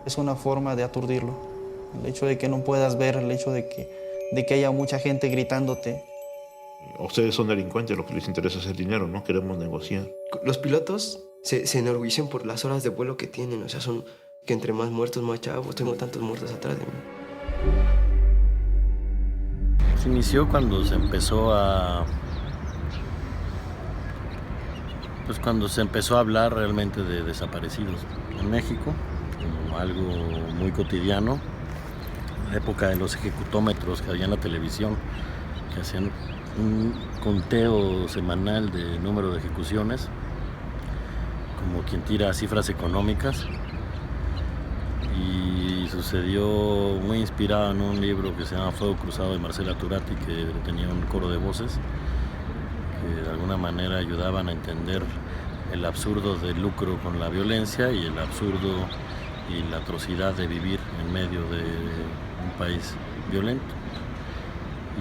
Es una forma de aturdirlo. El hecho de que no puedas ver, el hecho de que haya mucha gente gritándote. Ustedes son delincuentes, lo que les interesa es el dinero, no queremos negociar. Los pilotos se enorgullecen por las horas de vuelo que tienen, o sea, son que entre más muertos, más chavos, tengo tantos muertos atrás de mí. Se inició cuando se empezó a... Pues cuando se empezó a hablar realmente de desaparecidos en México, como algo muy cotidiano, en la época de los ejecutómetros que había en la televisión, que hacían un conteo semanal de número de ejecuciones, como quien tira cifras económicas, y sucedió muy inspirado en un libro que se llama Fuego Cruzado de Marcela Turati, que tenía un coro de voces que de alguna manera ayudaban a entender el absurdo del lucro con la violencia y el absurdo y la atrocidad de vivir en medio de un país violento.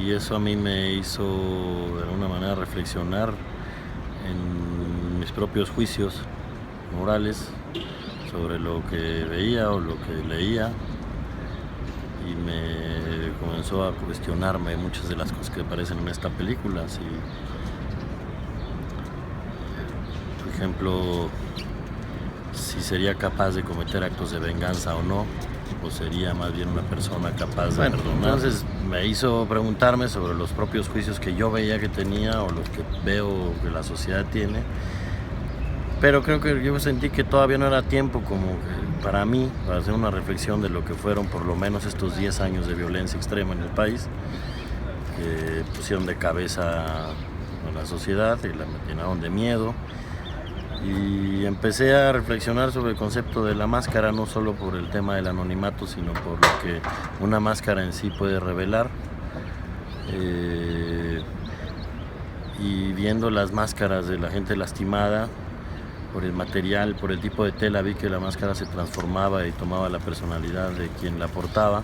Y eso a mí me hizo de alguna manera reflexionar en mis propios juicios morales sobre lo que veía o lo que leía, y me comenzó a cuestionarme muchas de las cosas que aparecen en esta película. Así, por ejemplo, si sería capaz de cometer actos de venganza o no, o sería más bien una persona capaz de perdonar. Entonces me hizo preguntarme sobre los propios juicios que yo veía que tenía o los que veo que la sociedad tiene. Pero creo que yo sentí que todavía no era tiempo como que para mí, para hacer una reflexión de lo que fueron por lo menos estos 10 años de violencia extrema en el país, que pusieron de cabeza a la sociedad y la llenaron de miedo. Y empecé a reflexionar sobre el concepto de la máscara, no solo por el tema del anonimato, sino por lo que una máscara en sí puede revelar. Y viendo las máscaras de la gente lastimada, por el material, por el tipo de tela, vi que la máscara se transformaba y tomaba la personalidad de quien la portaba,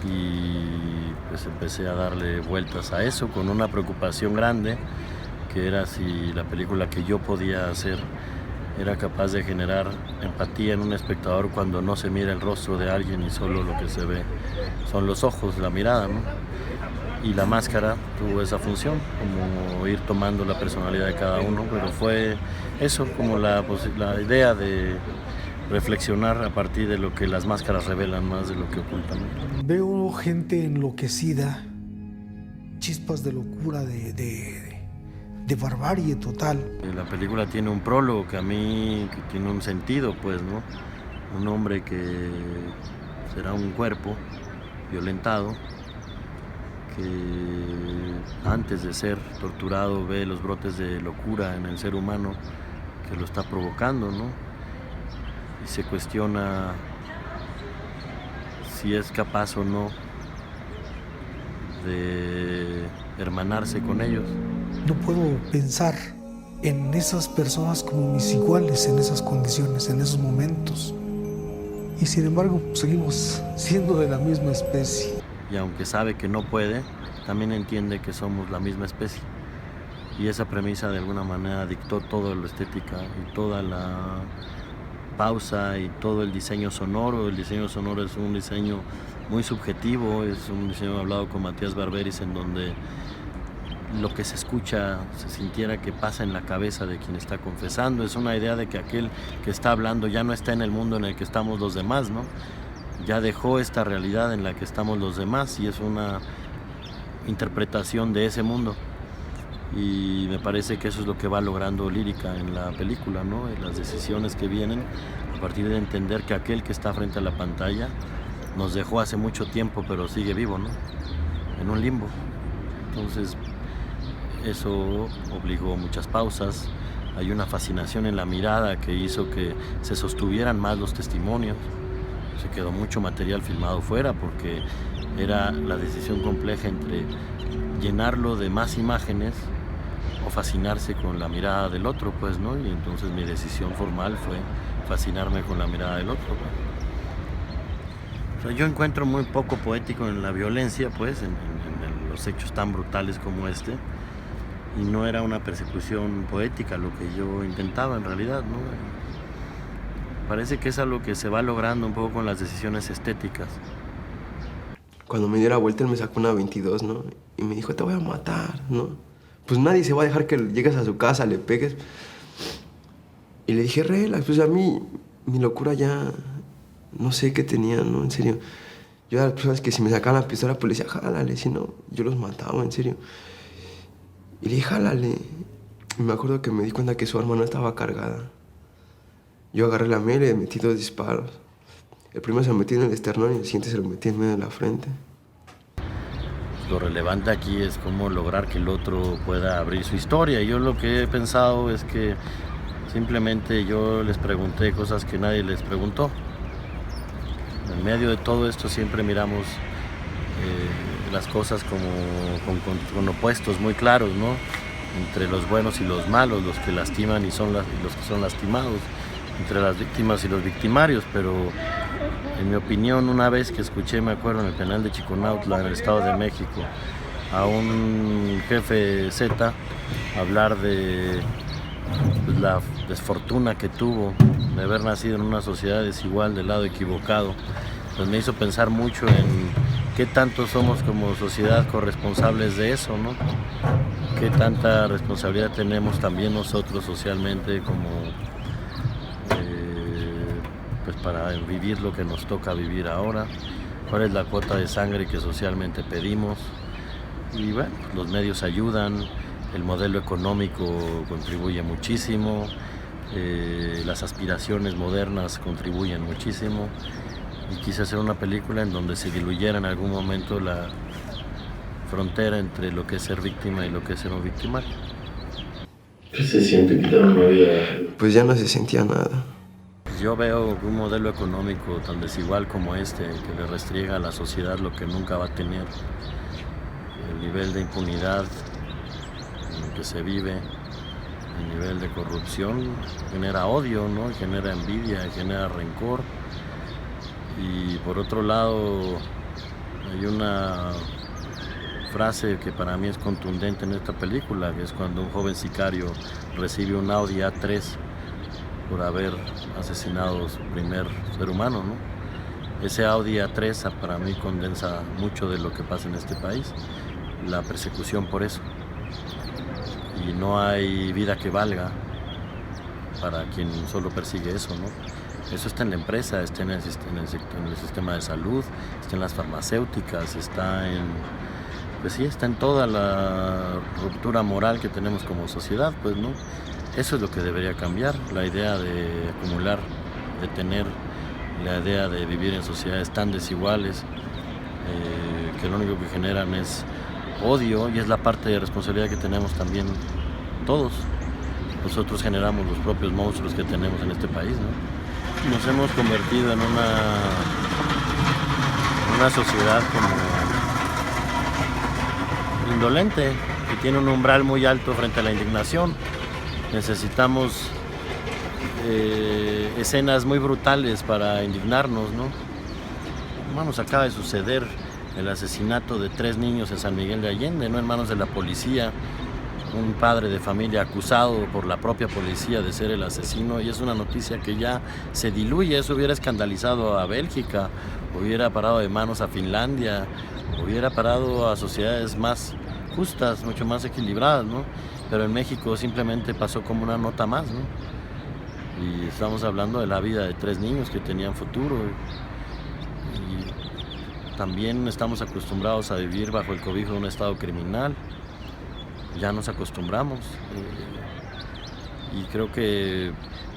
y pues empecé a darle vueltas a eso con una preocupación grande, que era si la película que yo podía hacer era capaz de generar empatía en un espectador cuando no se mira el rostro de alguien y solo lo que se ve son los ojos, la mirada, ¿no? Y la máscara tuvo esa función, como ir tomando la personalidad de cada uno, pero fue eso, como la idea de reflexionar a partir de lo que las máscaras revelan más de lo que ocultan. Veo gente enloquecida, chispas de locura, de barbarie total. La película tiene un prólogo que a mí que tiene un sentido, pues, ¿no? Un hombre que será un cuerpo violentado, que antes de ser torturado ve los brotes de locura en el ser humano que lo está provocando, ¿no? Y se cuestiona si es capaz o no de hermanarse con ellos. No puedo pensar en esas personas como mis iguales en esas condiciones, en esos momentos. Y sin embargo, seguimos siendo de la misma especie. Y aunque sabe que no puede, también entiende que somos la misma especie. Y esa premisa de alguna manera dictó toda la estética y toda la pausa y todo el diseño sonoro. El diseño sonoro es un diseño muy subjetivo, es un diseño hablado con Matías Barberis, en donde lo que se escucha se sintiera que pasa en la cabeza de quien está confesando. Es una idea de que aquel que está hablando ya no está en el mundo en el que estamos los demás, ¿no? Ya dejó esta realidad en la que estamos los demás, y es una interpretación de ese mundo. Y me parece que eso es lo que va logrando Lírica en la película, ¿no? Las decisiones que vienen a partir de entender que aquel que está frente a la pantalla nos dejó hace mucho tiempo, pero sigue vivo, ¿no? En un limbo. Entonces, eso obligó muchas pausas. Hay una fascinación en la mirada que hizo que se sostuvieran más los testimonios. Se quedó mucho material filmado fuera porque era la decisión compleja entre llenarlo de más imágenes o fascinarse con la mirada del otro, pues, ¿no? Y entonces mi decisión formal fue fascinarme con la mirada del otro, pues. O sea, yo encuentro muy poco poético en la violencia, pues, en los hechos tan brutales como este, y no era una persecución poética lo que yo intentaba en realidad, ¿no? Parece que es algo que se va logrando un poco con las decisiones estéticas. Cuando me dio la vuelta, él me sacó una 22, ¿no? Y me dijo, te voy a matar, ¿no? Pues nadie se va a dejar que llegues a su casa, le pegues. Y le dije, relax, pues a mí, mi locura ya, no sé qué tenía, ¿no? En serio. Yo a las personas que si me sacaban la pistola, pues le decía, jálale, si no, yo los mataba, en serio. Y le dije, jálale. Y me acuerdo que me di cuenta que su arma no estaba cargada. Yo agarré la mía y le metí 2 disparos. El primero se lo metí en el esternón y el siguiente se lo metí en medio de la frente. Lo relevante aquí es cómo lograr que el otro pueda abrir su historia. Yo lo que he pensado es que simplemente yo les pregunté cosas que nadie les preguntó. En medio de todo esto siempre miramos las cosas como con opuestos muy claros, ¿no? Entre los buenos y los malos, los que lastiman y los que son lastimados, entre las víctimas y los victimarios, pero en mi opinión, una vez que escuché, me acuerdo, en el penal de Chiconautla, en el Estado de México, a un jefe Z hablar de la desfortuna que tuvo de haber nacido en una sociedad desigual del lado equivocado, pues me hizo pensar mucho en qué tanto somos como sociedad corresponsables de eso, ¿no? Qué tanta responsabilidad tenemos también nosotros socialmente como pues para vivir lo que nos toca vivir ahora, cuál es la cuota de sangre que socialmente pedimos. Y bueno, los medios ayudan, el modelo económico contribuye muchísimo, las aspiraciones modernas contribuyen muchísimo, y quise hacer una película en donde se diluyera en algún momento la frontera entre lo que es ser víctima y lo que es ser un victimario. ¿Qué se siente quitar una vida? Pues ya no se sentía nada. Yo veo un modelo económico tan desigual como este, que le restriega a la sociedad lo que nunca va a tener. El nivel de impunidad en el que se vive, el nivel de corrupción, genera odio, ¿no? Genera envidia, genera rencor. Y por otro lado, hay una frase que para mí es contundente en esta película, que es cuando un joven sicario recibe un Audi A3 por haber asesinado a su primer ser humano, ¿no? Ese Audi A3 para mí condensa mucho de lo que pasa en este país, la persecución por eso. Y no hay vida que valga para quien solo persigue eso, ¿no? Eso está en la empresa, está en el sistema de salud, está en las farmacéuticas, está en, pues sí, está en toda la ruptura moral que tenemos como sociedad, pues, ¿no? Eso es lo que debería cambiar, la idea de acumular, de tener, la idea de vivir en sociedades tan desiguales, que lo único que generan es odio, y es la parte de responsabilidad que tenemos también todos. Nosotros generamos los propios monstruos que tenemos en este país, ¿no? Nos hemos convertido en una sociedad como indolente, que tiene un umbral muy alto frente a la indignación. Necesitamos escenas muy brutales para indignarnos, ¿no? Bueno, nos acaba de suceder el asesinato de 3 niños en San Miguel de Allende, ¿no? En manos de la policía. Un padre de familia acusado por la propia policía de ser el asesino, y es una noticia que ya se diluye. Eso hubiera escandalizado a Bélgica, hubiera parado de manos a Finlandia, hubiera parado a sociedades más justas, mucho más equilibradas, ¿no? Pero en México simplemente pasó como una nota más, ¿no? Y estamos hablando de la vida de 3 niños que tenían futuro. Y también estamos acostumbrados a vivir bajo el cobijo de un estado criminal. Ya nos acostumbramos, y creo que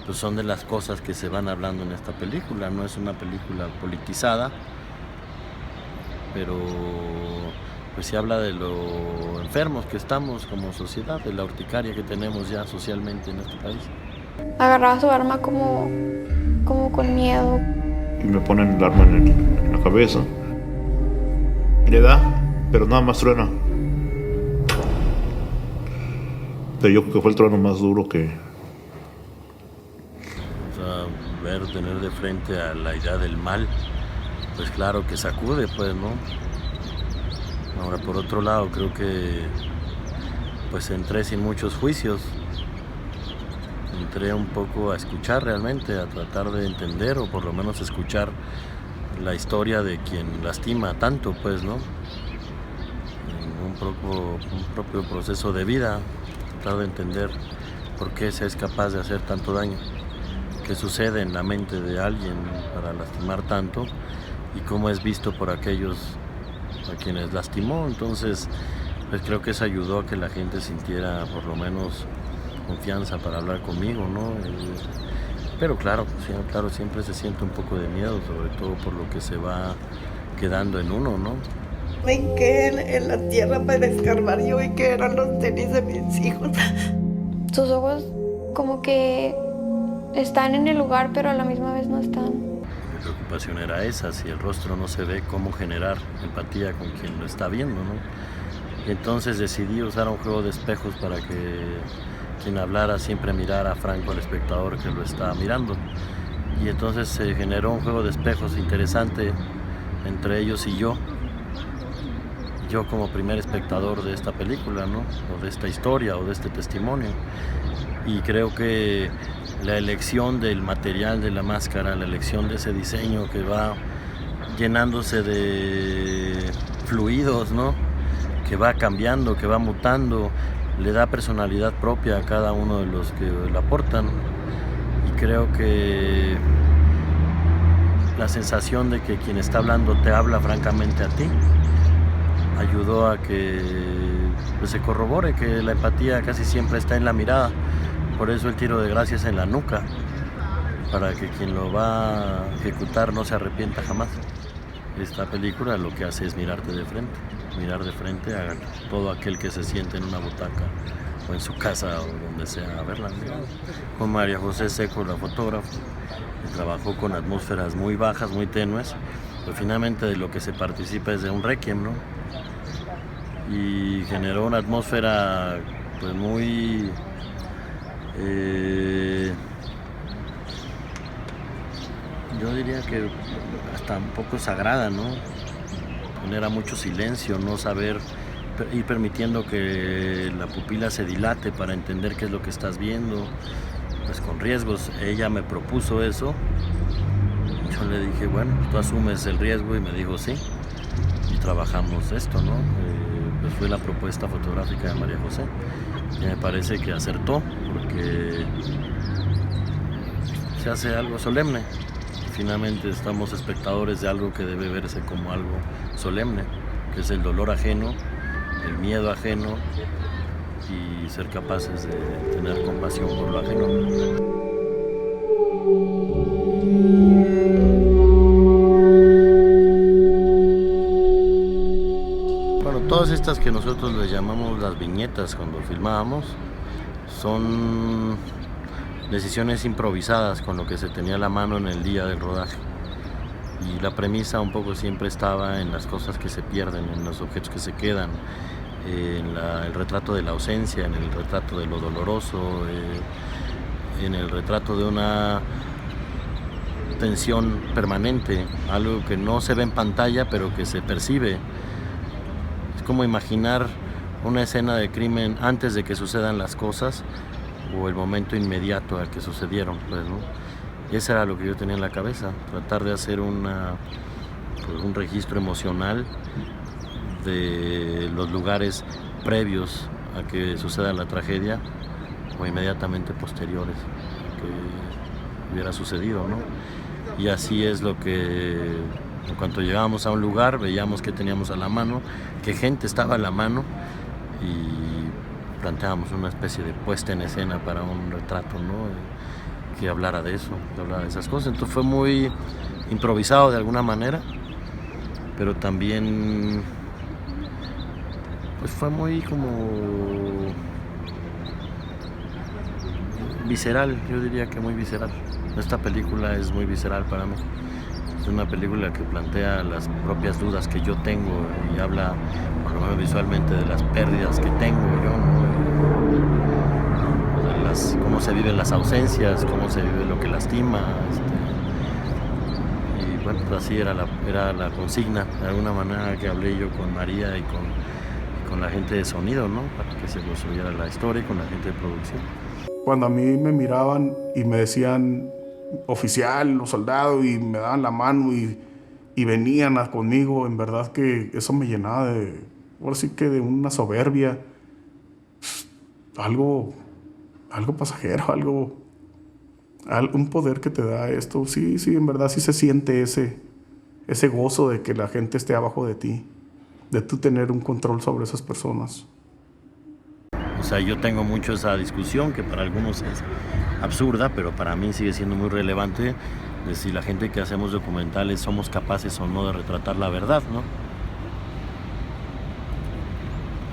pues, son de las cosas que se van hablando en esta película. No es una película politizada, pero pues se habla de lo enfermos que estamos como sociedad, de la urticaria que tenemos ya socialmente en este país. Agarraba su arma como con miedo. Y me ponen el arma en la cabeza. Y le da, pero nada más truena. Pero yo creo que fue el trueno más duro que... O sea, tener de frente a la idea del mal, pues claro que sacude, pues, ¿no? Ahora, por otro lado, creo que pues entré sin muchos juicios. entré un poco a escuchar realmente, a tratar de entender o por lo menos escuchar la historia de quien lastima tanto, pues, ¿no? En un propio proceso de vida, tratar de entender por qué se es capaz de hacer tanto daño, qué sucede en la mente de alguien para lastimar tanto y cómo es visto por aquellos a quienes lastimó. Entonces, pues creo que eso ayudó a que la gente sintiera por lo menos confianza para hablar conmigo, ¿no? Pero claro, siempre se siente un poco de miedo, sobre todo por lo que se va quedando en uno, ¿no? Me hinqué en la tierra para escarbar yo y que eran los tenis de mis hijos. Sus ojos como que están en el lugar, pero a la misma vez no están. Mi preocupación era esa, si el rostro no se ve, cómo generar empatía con quien lo está viendo, ¿no? Y entonces decidí usar un juego de espejos para que quien hablara siempre mirara franco al espectador que lo está mirando. Y entonces se generó un juego de espejos interesante entre ellos y yo como primer espectador de esta película, ¿no? O de esta historia o de este testimonio. Y creo que la elección del material de la máscara, la elección de ese diseño que va llenándose de fluidos, ¿no? Que va cambiando, que va mutando, le da personalidad propia a cada uno de los que la portan. Y creo que la sensación de que quien está hablando te habla francamente a ti ayudó a que pues, se corrobore que la empatía casi siempre está en la mirada. Por eso el tiro de gracia es en la nuca, para que quien lo va a ejecutar no se arrepienta jamás. Esta película lo que hace es mirarte de frente, mirar de frente a todo aquel que se siente en una butaca o en su casa o donde sea a verla. Con María José Seco, la fotógrafa, que trabajó con atmósferas muy bajas, muy tenues, pero finalmente de lo que se participa es de un requiem, ¿no? Y generó una atmósfera pues muy yo diría que hasta un poco sagrada, ¿no? Genera mucho silencio, no saber, ir permitiendo que la pupila se dilate para entender qué es lo que estás viendo, pues con riesgos. Ella me propuso eso, yo le dije, bueno, tú asumes el riesgo, y me dijo sí, y trabajamos esto, ¿no? Pues fue la propuesta fotográfica de María José, y me parece que acertó, porque se hace algo solemne. Finalmente estamos espectadores de algo que debe verse como algo solemne, que es el dolor ajeno, el miedo ajeno y ser capaces de tener compasión por lo ajeno. Bueno, todas estas que nosotros les llamamos las viñetas cuando filmábamos son decisiones improvisadas con lo que se tenía a la mano en el día del rodaje. Y la premisa un poco siempre estaba en las cosas que se pierden, en los objetos que se quedan, en el retrato de la ausencia, en el retrato de lo doloroso, en el retrato de una tensión permanente, algo que no se ve en pantalla pero que se percibe. Es como imaginar una escena de crimen antes de que sucedan las cosas, o el momento inmediato al que sucedieron, pues, ¿no? Y eso era lo que yo tenía en la cabeza, tratar de hacer un registro emocional de los lugares previos a que suceda la tragedia o inmediatamente posteriores a que hubiera sucedido, ¿no? Y así es lo que, en cuanto llegábamos a un lugar, veíamos qué teníamos a la mano, qué gente estaba a la mano, y planteábamos una especie de puesta en escena para un retrato, ¿no? Que hablara de eso, que hablara de esas cosas. Entonces fue muy improvisado de alguna manera, pero también pues fue muy como visceral, yo diría que muy visceral. Esta película es muy visceral para mí. Es una película que plantea las propias dudas que yo tengo y habla, por lo menos visualmente, de las pérdidas que tengo yo, ¿no? De cómo se viven las ausencias, cómo se vive lo que lastima. Y bueno, pues así era la consigna, de alguna manera, que hablé yo con María y con la gente de sonido, ¿no? Para que se construyera la historia, y con la gente de producción. cuando a mí me miraban y me decían oficial o soldado y me daban la mano y venían conmigo, en verdad que eso me llenaba ahora sí que de una soberbia, algo pasajero, un poder que te da esto. Sí, en verdad sí se siente ese gozo de que la gente esté abajo de ti, de tú tener un control sobre esas personas. O sea, yo tengo mucho esa discusión que para algunos es absurda, pero para mí sigue siendo muy relevante de si la gente que hacemos documentales somos capaces o no de retratar la verdad, ¿no?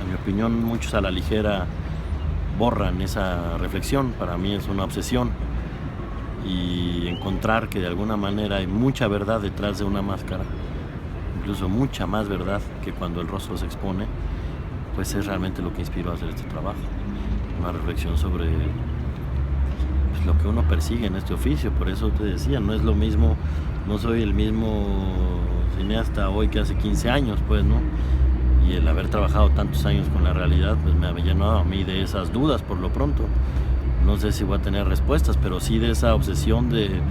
En mi opinión, muchos a la ligera borran esa reflexión. Para mí es una obsesión. Y encontrar que de alguna manera hay mucha verdad detrás de una máscara, incluso mucha más verdad que cuando el rostro se expone, pues es realmente lo que inspiró a hacer este trabajo. Una reflexión sobre pues, lo que uno persigue en este oficio. Por eso te decía, no es lo mismo, no soy el mismo cineasta hoy que hace 15 años, pues, ¿no? Y el haber trabajado tantos años con la realidad, pues me ha llenado a mí de esas dudas por lo pronto. No sé si voy a tener respuestas, pero sí de esa obsesión de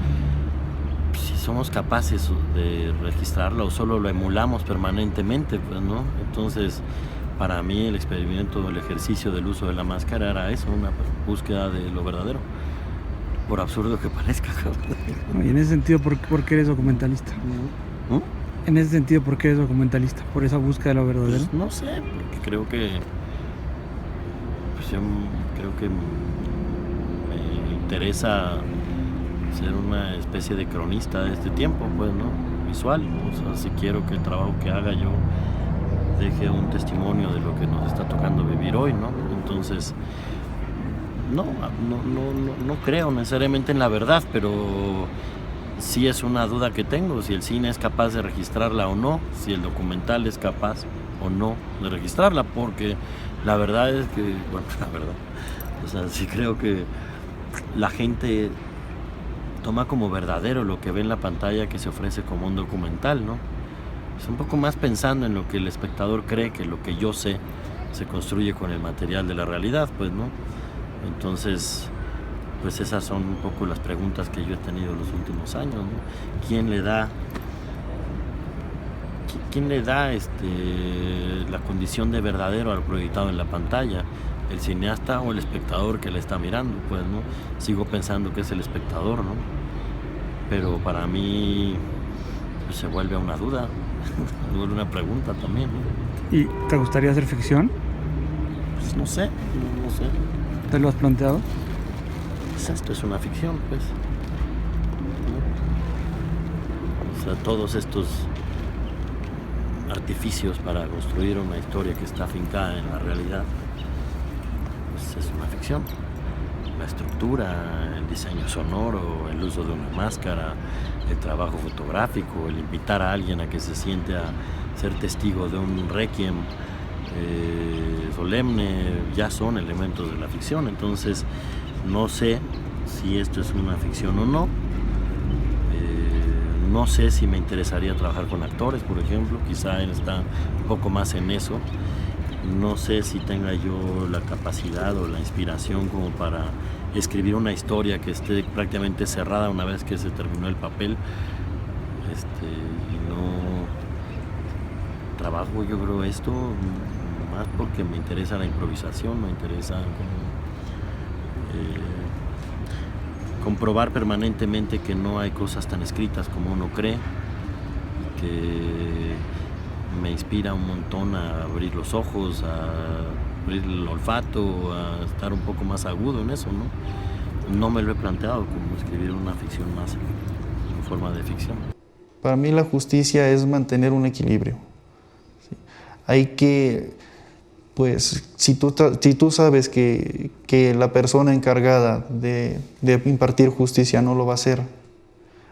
si somos capaces de registrarla o solo lo emulamos permanentemente, pues, ¿no? Entonces, para mí el experimento, el ejercicio del uso de la máscara era eso, una búsqueda de lo verdadero, por absurdo que parezca. Y en ese sentido, ¿por qué eres documentalista? En ese sentido, ¿por qué eres documentalista? ¿Por esa búsqueda de lo verdadero? Pues no sé, porque creo que me interesa ser una especie de cronista de este tiempo, pues, ¿no? Visual. O sea, si quiero que el trabajo que haga yo deje un testimonio de lo que nos está tocando vivir hoy, ¿no? Entonces, no creo necesariamente en la verdad, pero sí es una duda que tengo, si el cine es capaz de registrarla o no, si el documental es capaz o no de registrarla, porque la verdad es que, bueno, la verdad, o sea, sí creo que la gente toma como verdadero lo que ve en la pantalla que se ofrece como un documental, ¿no? Es un poco más pensando en lo que el espectador cree que lo que yo sé se construye con el material de la realidad, pues, ¿no? Entonces, pues esas son un poco las preguntas que yo he tenido los últimos años, ¿no? ¿Quién le da la condición de verdadero al proyectado en la pantalla? ¿El cineasta o el espectador que le está mirando? Pues, ¿no? Sigo pensando que es el espectador, ¿no? Pero para mí pues, se vuelve una duda, se vuelve una pregunta también, ¿no? ¿Y te gustaría hacer ficción? Pues no sé. ¿Te lo has planteado? Pues esto es una ficción, pues. ¿No? O sea, todos estos artificios para construir una historia que está afincada en la realidad, pues es una ficción. La estructura, el diseño sonoro, el uso de una máscara, el trabajo fotográfico, el invitar a alguien a que se siente a ser testigo de un requiem solemne, ya son elementos de la ficción. Entonces, no sé si esto es una ficción o no. No sé si me interesaría trabajar con actores, por ejemplo, quizá él está un poco más en eso. No sé si tenga yo la capacidad o la inspiración como para escribir una historia que esté prácticamente cerrada una vez que se terminó el papel. Y no trabajo, yo creo, esto más porque me interesa la improvisación, me interesa comprobar permanentemente que no hay cosas tan escritas como uno cree, y que me inspira un montón a abrir los ojos, a abrir el olfato, a estar un poco más agudo en eso, ¿no? No me lo he planteado como escribir una ficción más en forma de ficción. Para mí la justicia es mantener un equilibrio. ¿Sí? Hay que, pues, si tú sabes que la persona encargada de impartir justicia no lo va a hacer,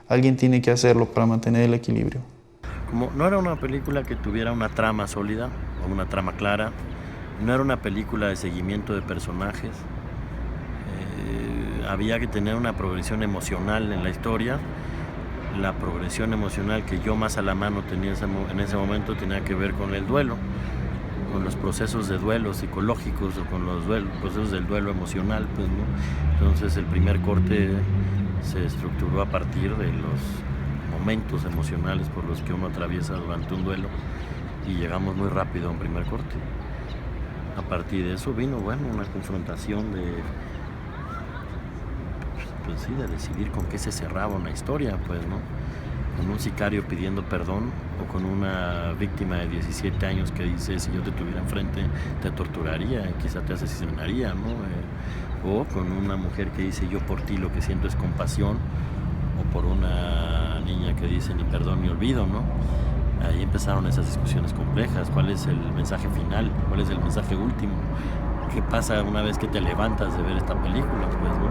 alguien tiene que hacerlo para mantener el equilibrio. Como no era una película que tuviera una trama sólida o una trama clara, no era una película de seguimiento de personajes, había que tener una progresión emocional en la historia. La progresión emocional que yo más a la mano tenía en ese momento tenía que ver con el duelo, los procesos de duelo psicológicos o con los procesos del duelo emocional, pues, ¿no? Entonces el primer corte se estructuró a partir de los momentos emocionales por los que uno atraviesa durante un duelo y llegamos muy rápido a un primer corte. A partir de eso vino, bueno, una confrontación de decidir con qué se cerraba una historia, pues, ¿no? Con un sicario pidiendo perdón o con una víctima de 17 años que dice, si yo te tuviera enfrente te torturaría, quizá te asesinaría, ¿no? O con una mujer que dice, yo por ti lo que siento es compasión, o por una niña que dice, ni perdón ni olvido, ¿no? Ahí empezaron esas discusiones complejas. ¿Cuál es el mensaje final? ¿Cuál es el mensaje último? ¿Qué pasa una vez que te levantas de ver esta película, pues, ¿no?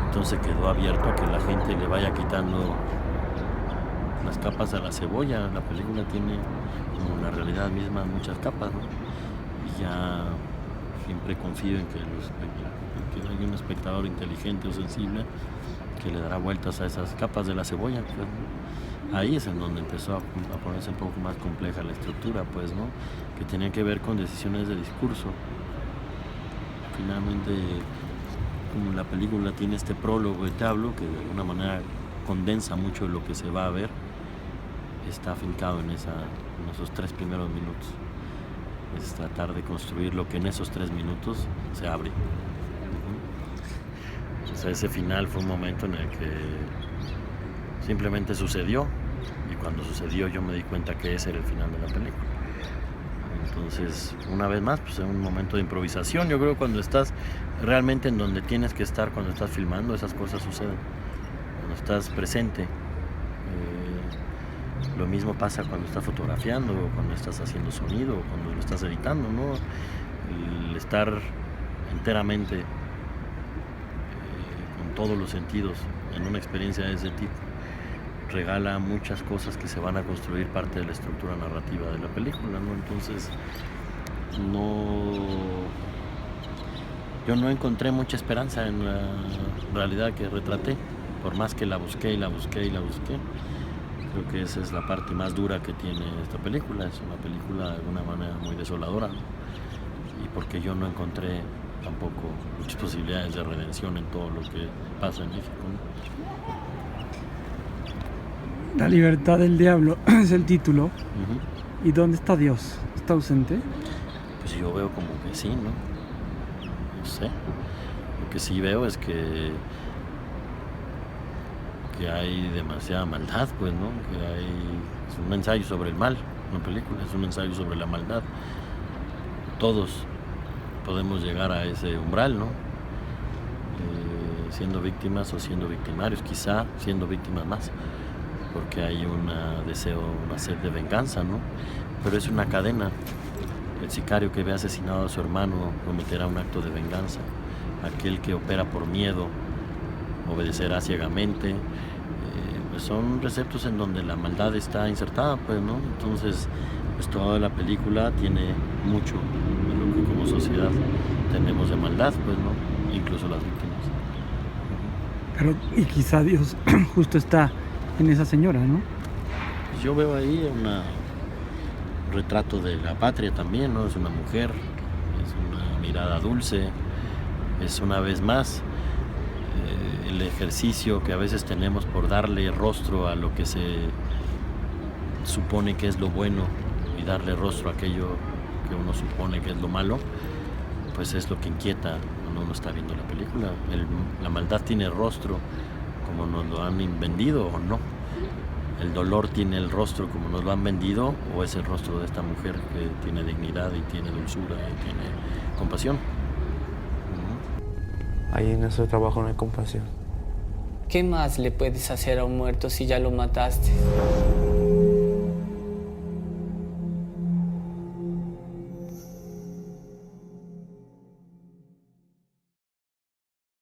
Entonces quedó abierto a que la gente le vaya quitando las capas a la cebolla. La película tiene, como la realidad misma, muchas capas, ¿no? Y ya siempre confío en que hay un espectador inteligente o sensible que le dará vueltas a esas capas de la cebolla, pues, ¿no? Ahí es en donde empezó a ponerse un poco más compleja la estructura, pues, ¿no? Que tenía que ver con decisiones de discurso. Finalmente, como la película tiene este prólogo de Tablo, que de alguna manera condensa mucho de lo que se va a ver, está afincado en esos 3 primeros minutos. Es tratar de construir lo que en esos 3 minutos se abre. O sea, ese final fue un momento en el que simplemente sucedió, y cuando sucedió yo me di cuenta que ese era el final de la película. Entonces, una vez más, pues es un momento de improvisación. Yo creo que cuando estás realmente en donde tienes que estar, cuando estás filmando, esas cosas suceden. Cuando estás presente. Lo mismo pasa cuando estás fotografiando, o cuando estás haciendo sonido, o cuando lo estás editando, ¿no? El estar enteramente con todos los sentidos en una experiencia de ese tipo regala muchas cosas que se van a construir parte de la estructura narrativa de la película, ¿no? Entonces, yo no encontré mucha esperanza en la realidad que retraté, por más que la busqué y la busqué y la busqué. Creo que esa es la parte más dura que tiene esta película. Es una película de alguna manera muy desoladora, ¿no? Y porque yo no encontré tampoco muchas posibilidades de redención en todo lo que pasa en México, ¿no? La libertad del diablo es el título. ¿Y dónde está Dios? ¿Está ausente? Pues yo veo como que sí, ¿no? No sé. Lo que sí veo es que hay demasiada maldad, pues, ¿no? Es un ensayo sobre el mal, una película, es un ensayo sobre la maldad. Todos podemos llegar a ese umbral, ¿no? Siendo víctimas o siendo victimarios, quizá siendo víctimas más, porque hay un deseo, una sed de venganza, ¿no? Pero es una cadena. El sicario que ve asesinado a su hermano cometerá un acto de venganza. Aquel que opera por miedo obedecerá ciegamente. Pues son receptos en donde la maldad está insertada, pues, ¿no? Entonces, pues toda la película tiene mucho de lo que como sociedad tenemos de maldad, pues, ¿no? Incluso las víctimas. Pero, y quizá Dios justo está en esa señora, ¿no? Pues yo veo ahí un retrato de la patria también, ¿no? Es una mujer, es una mirada dulce, es una vez más el ejercicio que a veces tenemos por darle rostro a lo que se supone que es lo bueno y darle rostro a aquello que uno supone que es lo malo, pues es lo que inquieta cuando uno está viendo la película. La maldad tiene rostro como nos lo han vendido o no. El dolor tiene el rostro como nos lo han vendido, o es el rostro de esta mujer que tiene dignidad y tiene dulzura y tiene compasión. Ahí en nuestro trabajo no hay compasión. ¿Qué más le puedes hacer a un muerto si ya lo mataste?